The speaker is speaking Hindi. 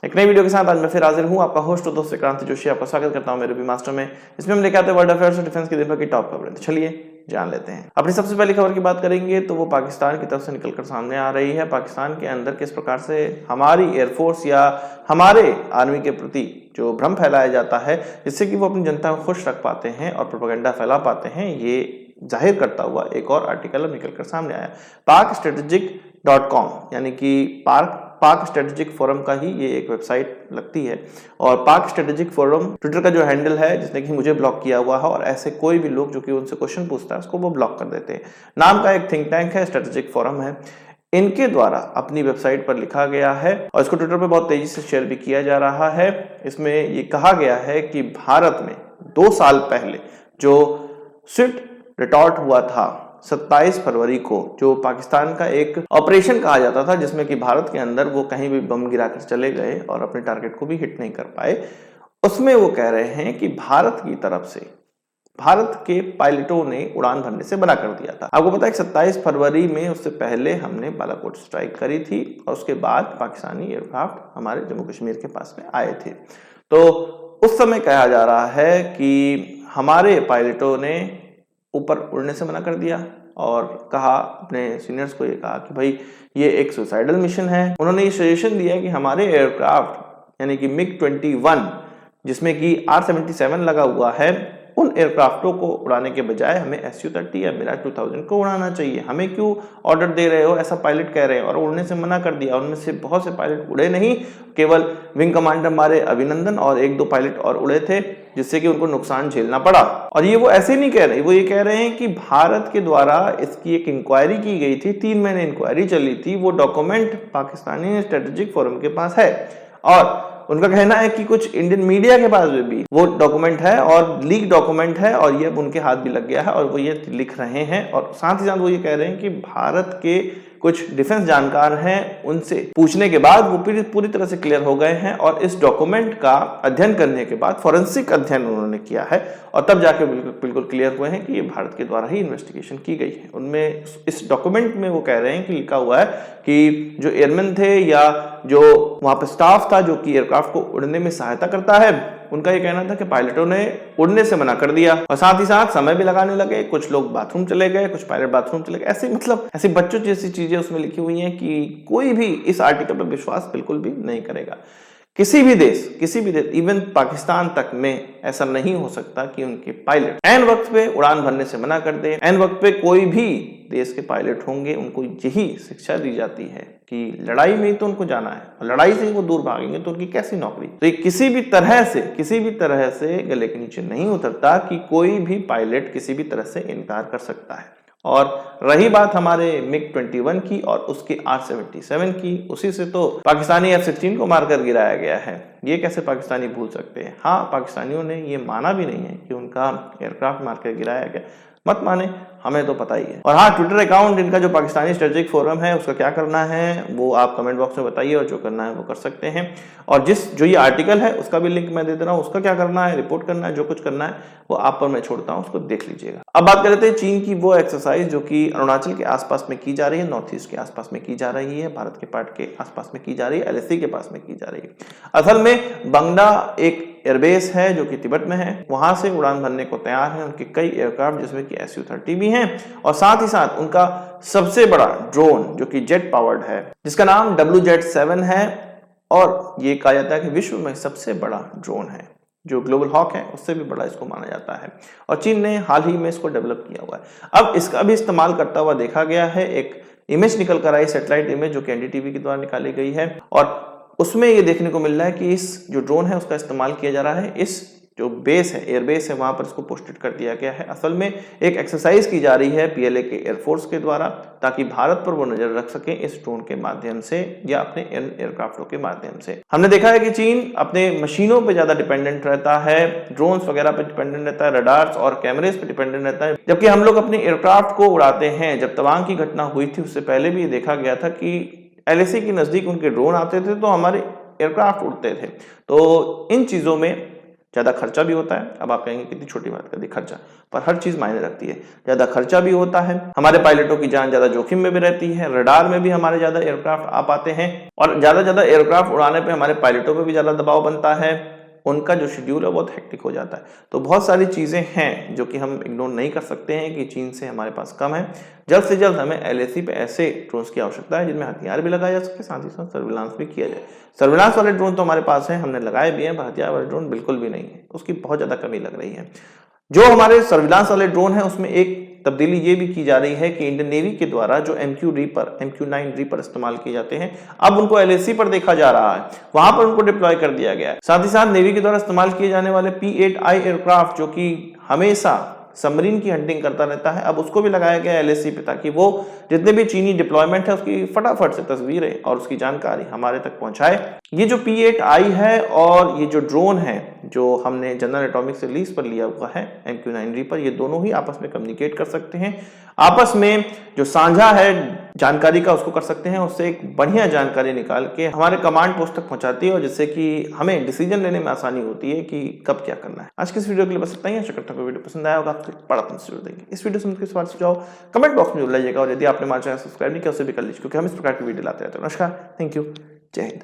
एक नई वीडियो के साथ आज मैं फिर हाजिर हूं, आपका होस्ट दोस्त क्रांति जोशी। आपका स्वागत करता हूं मेरे भी मास्टर में। इसमें हम लेके आते हैं वर्ल्ड अफेयर्स और डिफेंस की दिन भर की टॉप खबरें। तो चलिए जान लेते हैं। अपनी सबसे पहली खबर की बात करेंगे तो वो पाकिस्तान की तरफ से निकलकर सामने आ रही है। पाकिस्तान के अंदर किस प्रकार से हमारी एयरफोर्स या हमारे आर्मी के प्रति जो भ्रम फैलाया जाता है जिससे कि वो अपनी जनता को खुश रख पाते हैं और प्रोपेगेंडा फैला पाते हैं, ये जाहिर करता हुआ एक और आर्टिकल अब निकलकर सामने आया। pakstrategic.com यानी कि पाक स्ट्रेटेजिक फोरम का ही ये एक वेबसाइट लगती है और पाक स्ट्रेटेजिक फोरम ट्विटर का जो हैंडल है जिसने कि मुझे ब्लॉक किया हुआ है और ऐसे कोई भी लोग जो कि उनसे क्वेश्चन पूछता है उसको वो ब्लॉक कर देते हैं। नाम का एक थिंक टैंक है, स्ट्रेटेजिक फोरम है। इनके द्वारा अपनी वेबसाइट पर लिखा गया है और इसको ट्विटर पर बहुत तेजी से शेयर भी किया जा रहा है। इसमें ये कहा गया है कि भारत में 2 साल पहले जो स्विफ्ट रिटॉर्ट हुआ था 27 फरवरी को, जो पाकिस्तान का एक ऑपरेशन कहा जाता था जिसमें कि भारत के अंदर वो कहीं भी बम गिराकर चले गए और अपने टारगेट को भी हिट नहीं कर पाए, उसमें वो कह रहे हैं कि भारत की तरफ से भारत के पायलटों ने उड़ान भरने से मना कर दिया था। आपको पता है 27 फरवरी में उससे पहले हमने बालाकोट स्ट्राइक करी थी और उसके बाद पाकिस्तानी एयरक्राफ्ट हमारे जम्मू कश्मीर के पास में आए थे। तो उस समय कहा जा रहा है कि हमारे पायलटों ने ऊपर उड़ने से मना कर दिया और कहा, अपने सीनियर्स को ये कहा कि भाई ये एक सुसाइडल मिशन है। उन्होंने ये सजेशन दिया कि हमारे एयरक्राफ्ट यानी कि MiG-21 जिसमें कि R-77 लगा हुआ है, उन एयरक्राफ्टों को उड़ाने के बजाय हमें Su-30 या मिराज 2000 को उड़ाना चाहिए। हमें क्यों ऑर्डर दे रहे हो, ऐसा पायलट कह रहे हैं और उड़ने से मना कर दिया। उनमें से बहुत से पायलट उड़े नहीं, केवल विंग कमांडर हमारे अभिनंदन और 1-2 पायलट और उड़े थे जिससे कि उनको नुकसान झेलना पड़ा। और ये वो ऐसे नहीं कह रहे, वो ये कह रहे हैं कि भारत के द्वारा इसकी एक इंक्वायरी की गई थी, 3 महीने इंक्वायरी चली थी। वो डॉक्यूमेंट पाकिस्तानी स्ट्रेटेजिक फोरम के पास है और उनका कहना है कि कुछ इंडियन मीडिया के पास भी वो डॉक्यूमेंट है और लीक डॉक्यूमेंट है और ये अब उनके हाथ भी लग गया है और वो ये लिख रहे हैं। और साथ ही साथ वो ये कह रहे हैं कि भारत के कुछ डिफेंस जानकार हैं, उनसे पूछने के बाद वो पूरी तरह से क्लियर हो गए हैं और इस डॉक्यूमेंट का अध्ययन करने के बाद फॉरेंसिक अध्ययन उन्होंने किया है और तब जाके बिल्कुल क्लियर हुए हैं कि ये भारत के द्वारा ही इन्वेस्टिगेशन की गई है। उनमें इस डॉक्यूमेंट में वो कह रहे हैं कि लिखा हुआ है कि जो एयरमैन थे या जो वहां पे स्टाफ था जो कि एयरक्राफ्ट को उड़ने में सहायता करता है, उनका ये कहना था कि पायलटों ने उड़ने से मना कर दिया और साथ ही साथ समय भी लगाने लगे। कुछ लोग बाथरूम चले गए, कुछ पायलट बाथरूम चले गए। ऐसे मतलब ऐसी बच्चों जैसी चीजें उसमें लिखी हुई हैं कि कोई भी इस आर्टिकल पर विश्वास बिल्कुल भी नहीं करेगा। किसी भी देश इवन पाकिस्तान तक में ऐसा नहीं हो सकता कि उनके पायलट ऐन वक्त पे उड़ान भरने से मना कर दे। ऐन वक्त पे कोई भी देश के पायलट होंगे उनको यही शिक्षा दी जाती है कि लड़ाई में ही तो उनको जाना है और लड़ाई से ही वो दूर भागेंगे तो उनकी कैसी नौकरी। तो ये किसी भी तरह से गले के नीचे नहीं उतरता कि कोई भी पायलट किसी भी तरह से इनकार कर सकता है। और रही बात हमारे MiG-21 की और उसके R-77 की, उसी से तो पाकिस्तानी F-16 को मारकर गिराया गया है। ये कैसे पाकिस्तानी भूल सकते हैं। हाँ, पाकिस्तानियों ने ये माना भी नहीं है कि उनका एयरक्राफ्ट मारकर गिराया गया, मत माने, हमें तो पता ही है। और हाँ, ट्विटर अकाउंट इनका जो पाकिस्तानी स्ट्रेटेजिक फोरम है उसका क्या करना है वो आप कमेंट बॉक्स में बताइए और जो करना है वो कर सकते हैं। और जो ये आर्टिकल है उसका भी लिंक मैं दे दे रहा हूँ, उसका क्या करना है, रिपोर्ट करना है, जो कुछ करना है वो आप पर मैं छोड़ता हूँ, उसको देख लीजिएगा। अब बात कर लेते हैं चीन की वो एक्सरसाइज जो कि अरुणाचल के आसपास में की जा रही है, नॉर्थ ईस्ट के आसपास में की जा रही है, भारत के पार्ट के आसपास में की जा रही है, LAC के पास में की जा रही है। असल में बंगडा एक एयरबेस है जो कि तिब्बत में है, वहां से उड़ान भरने को तैयार है उनके कई एयरक्राफ्ट जिसमें कि Su-30 भी हैं और साथ ही साथ उनका सबसे बड़ा ड्रोन जो कि जेट पावर्ड है जिसका नाम WZ-7 है और ये कहा जाता है कि विश्व में सबसे बड़ा ड्रोन है, जो ग्लोबल हॉक है उससे भी बड़ा इसको माना जाता है और चीन ने हाल ही में इसको डेवलप किया हुआ है। अब इसका भी इस्तेमाल करता हुआ देखा गया है। एक इमेज निकल कर आई, सैटेलाइट इमेज जो कि NDTV के द्वारा निकाली गई है और उसमें ये देखने को मिल रहा है कि इस जो ड्रोन है उसका इस्तेमाल किया जा रहा है, इस जो बेस है, एयरबेस है, वहां पर इसको पोस्टेड कर दिया गया है। असल में एक एक्सरसाइज की जा रही है PLA के एयरफोर्स के द्वारा ताकि भारत पर वो नजर रख सके इस ड्रोन के माध्यम से या अपने एयरक्राफ्टों के माध्यम से। हमने देखा है कि चीन अपने मशीनों पे ज्यादा डिपेंडेंट रहता है, ड्रोन्स वगैरह पे डिपेंडेंट रहता है, रडार्स और कैमरेज पे डिपेंडेंट रहता है, जबकि हम लोग अपने एयरक्राफ्ट को उड़ाते हैं। जब तवांग की घटना हुई थी उससे पहले भी देखा गया था कि LAC के नजदीक उनके ड्रोन आते थे तो हमारे एयरक्राफ्ट उड़ते थे। तो इन चीजों में ज्यादा खर्चा भी होता है। अब आप कहेंगे कितनी छोटी बात कर दी खर्चा, पर हर चीज मायने रखती है। ज्यादा खर्चा भी होता है, हमारे पायलटों की जान ज्यादा जोखिम में भी रहती है, रडार में भी हमारे ज्यादा एयरक्राफ्ट आ पाते हैं और ज्यादा एयरक्राफ्ट उड़ाने पे हमारे पायलटों पे भी ज्यादा दबाव बनता है, उनका जो शेड्यूल है बहुत हेक्टिक हो जाता है। तो बहुत सारी चीजें हैं जो कि हम इग्नोर नहीं कर सकते हैं कि चीन से हमारे पास कम है। जल्द से जल्द हमें LAC पे ऐसे ड्रोन्स की आवश्यकता है जिनमें हथियार भी लगाया जा सके, साथ ही साथ सर्विलांस भी किया जाए। सर्विलांस वाले ड्रोन तो हमारे पास है, हमने लगाए भी हैं, पर हथियार वाले ड्रोन बिल्कुल भी नहीं है, उसकी बहुत ज्यादा कमी लग रही है। जो हमारे सर्विलांस वाले ड्रोन है उसमें एक तब्दीली ये भी की जा रही है कि इंडियन नेवी के द्वारा जो MQ-9 रीपर इस्तेमाल किए जाते हैं, अब उनको LAC पर देखा जा रहा है, वहां पर उनको डिप्लॉय कर दिया गया है। साथ ही साथ नेवी के द्वारा इस्तेमाल किए जाने वाले P-8I एयरक्राफ्ट जो कि हमेशा सबमरीन की हंटिंग करता रहता है, अब उसको भी लगाया गया LAC पे, ताकि वो जितने भी चीनी डिप्लॉयमेंट है उसकी फटाफट से तस्वीरें और उसकी जानकारी हमारे तक पहुंचाए। ये जो P-8I है और ये जो ड्रोन है जो हमने जनरल एटॉमिक्स से लीज पर लिया हुआ है MQ-9 रीपर, ये दोनों ही आपस में कम्युनिकेट कर सकते हैं, आपस में जो साझा है जानकारी का उसको कर सकते हैं, उससे एक बढ़िया जानकारी निकाल के हमारे कमांड पोस्ट तक पहुंचाती है और जिससे कि हमें डिसीजन लेने में आसानी होती है कि कब क्या करना है। आज की इस वीडियो के लिए बस इतना ही। आशा करता हूं वीडियो पसंद आया होगा, आपको बड़ा जरूर देंगे। इस वीडियो से मुझे सवाल सुझाव कमेंट बॉक्स में जरूर लाइएगा और यदि आपने हमारे चैनल सब्सक्राइब नहीं किया उसे भी कर लीजिए, क्योंकि हम इस प्रकार की वीडियो लाते रहते हैं। नमस्कार, थैंक यू, जय हिंद।